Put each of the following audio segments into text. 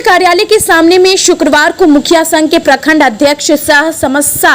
कार्यालय के सामने में शुक्रवार को मुखिया संघ के प्रखंड अध्यक्ष सह समस्या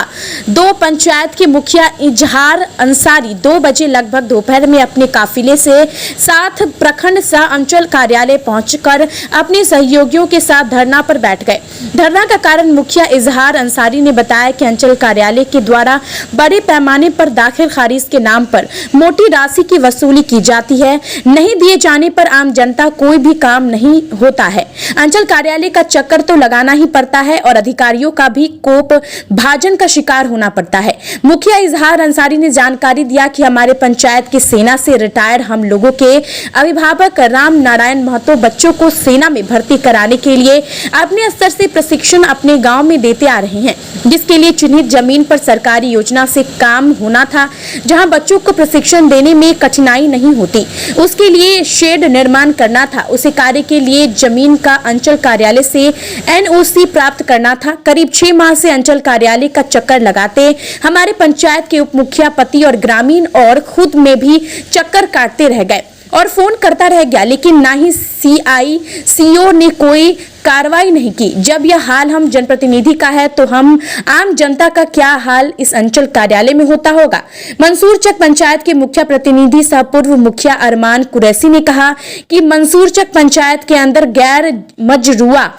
2 पंचायत के मुखिया इजहार अंसारी 2 बजे लगभग दोपहर में अपने काफिले से साथ प्रखंड सह अंचल कार्यालय पहुंचकर अपने सहयोगियों के साथ धरना पर बैठ गए। धरना का कारण मुखिया इजहार अंसारी ने बताया कि अंचल कार्यालय के द्वारा बड़े पैमाने पर दाखिल खारिज के नाम पर मोटी राशि की वसूली की जाती है। नहीं दिए जाने पर आम जनता कोई भी काम नहीं होता है। अंचल कार्यालय का चक्कर तो लगाना ही पड़ता है और अधिकारियों का भी कोप भाजन का शिकार होना पड़ता है। मुखिया इजहार अंसारी ने जानकारी दिया कि हमारे पंचायत की सेना से रिटायर हम लोगों के अभिभावक राम नारायण महतो बच्चों को सेना में भर्ती कराने के लिए अपने स्तर से प्रशिक्षण अपने गांव में देते आ रहे हैं, जिसके लिए चिन्हित जमीन पर सरकारी योजना से काम होना था, जहां बच्चों को प्रशिक्षण देने में कठिनाई नहीं होती। उसके लिए शेड निर्माण करना था। उसे कार्य के लिए जमीन का अंचल कार्यालय से एनओसी प्राप्त करना था। करीब 6 माह से अंचल कार्यालय का चक्कर लगाते हमारे पंचायत के उप मुखिया पति और ग्रामीण और खुद में भी चक्कर काटते रह गए और फोन करता रह गया, लेकिन ना ही सीआई सीओ ने कोई कार्रवाई नहीं की। जब यह हाल हम जनप्रतिनिधि का है तो हम आम जनता का क्या हाल इस अंचल कार्यालय में होता होगा। मंसूरचक पंचायत के मुखिया प्रतिनिधि सह पूर्व मुखिया अरमान कुरैशी ने कहा कि मंसूरचक पंचायत के अंदर गैर मजरूआ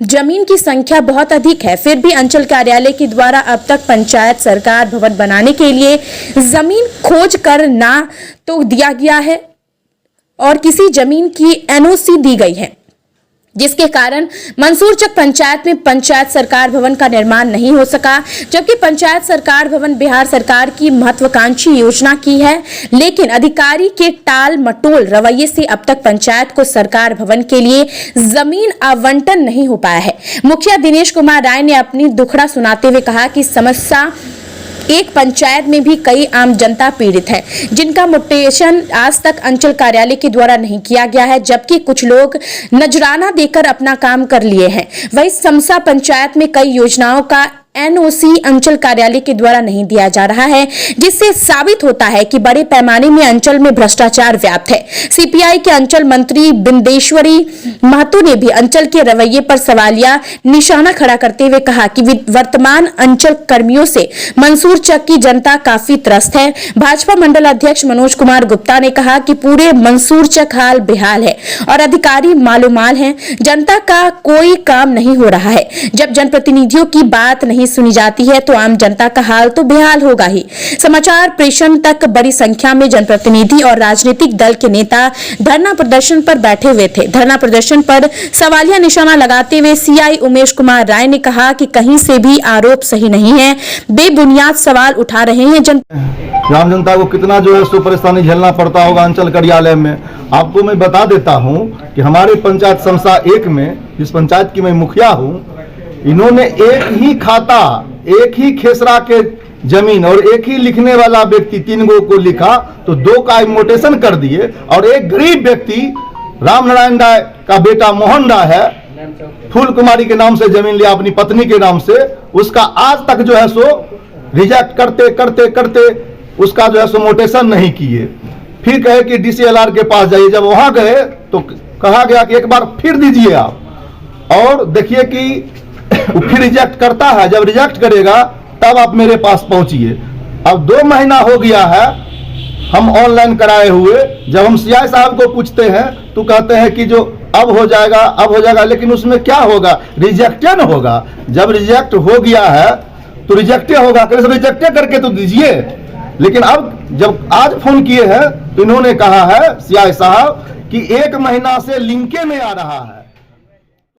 जमीन की संख्या बहुत अधिक है, फिर भी अंचल कार्यालय के द्वारा अब तक पंचायत सरकार भवन बनाने के लिए जमीन खोज कर ना तो दिया गया है और किसी जमीन की एनओसी दी गई है, जिसके कारण मंसूरचक पंचायत में पंचायत सरकार भवन का निर्माण नहीं हो सका। जबकि पंचायत सरकार भवन बिहार सरकार की महत्वाकांक्षी योजना की है, लेकिन अधिकारी के टाल मटोल रवैये से अब तक पंचायत को सरकार भवन के लिए जमीन आवंटन नहीं हो पाया है। मुखिया दिनेश कुमार राय ने अपनी दुखड़ा सुनाते हुए कहा कि समस्या एक पंचायत में भी कई आम जनता पीड़ित है, जिनका म्यूटेशन आज तक अंचल कार्यालय के द्वारा नहीं किया गया है, जबकि कुछ लोग नजराना देकर अपना काम कर लिए हैं। वही समसा पंचायत में कई योजनाओं का एनओसी अंचल कार्यालय के द्वारा नहीं दिया जा रहा है, जिससे साबित होता है कि बड़े पैमाने में अंचल में भ्रष्टाचार व्याप्त है। सीपीआई के अंचल मंत्री बिंदेश्वरी महतो ने भी अंचल के रवैये पर सवालिया निशाना खड़ा करते हुए कहा कि वर्तमान अंचल कर्मियों से मंसूरचक की जनता काफी त्रस्त है। भाजपा मंडल अध्यक्ष मनोज कुमार गुप्ता ने कहा कि पूरे मंसूरचक हाल बेहाल है और अधिकारी मालूमाल हैं, जनता का कोई काम नहीं हो रहा है। जब जनप्रतिनिधियों की बात नहीं सुनी जाती है तो आम जनता का हाल तो बेहाल होगा ही। समाचार प्रेषण तक बड़ी संख्या में जनप्रतिनिधि और राजनीतिक दल के नेता धरना प्रदर्शन पर बैठे हुए थे। धरना प्रदर्शन पर सवालिया निशाना लगाते हुए सीआई उमेश कुमार राय ने कहा कि कहीं से भी आरोप सही नहीं है, बेबुनियाद सवाल उठा रहे हैं। आम जनता को कितना जो है सो परेशानी झेलना पड़ता होगा अंचल कार्यालय में। आपको मैं बता देता हूं कि हमारे पंचायत समसा 1 में, जिस पंचायत की मैं मुखिया हूं, इन्होंने एक ही खाता, एक ही खेसरा के जमीन और एक ही लिखने वाला व्यक्ति 3 गो को लिखा तो 2 का म्यूटेशन कर दिए और एक गरीब व्यक्ति राम नारायण राय का बेटा मोहन राय है, फूल कुमारी के नाम से जमीन लिया अपनी पत्नी के नाम से, उसका आज तक जो है सो रिजेक्ट करते करते करते उसका जो है सो म्यूटेशन नहीं किए। फिर कहे कि डीसीएलआर के पास जाइए। जब वहां गए तो कहा गया कि एक बार फिर दीजिए आप, और देखिए कि वो फिर रिजेक्ट करता है। जब रिजेक्ट करेगा तब आप मेरे पास पहुंचिए। अब 2 महीना हो गया है हम ऑनलाइन कराए हुए। जब हम सीआई साहब को पूछते हैं तो कहते हैं कि जो अब हो जाएगा, लेकिन उसमें क्या होगा, रिजेक्टेड होगा। जब रिजेक्ट हो गया है तो रिजेक्टे होगा, रिजेक्टे करके तो दीजिए। लेकिन अब जब आज फोन किए हैं तो इन्होंने कहा है सीआई साहब कि 1 महीना से लिंके में आ रहा है।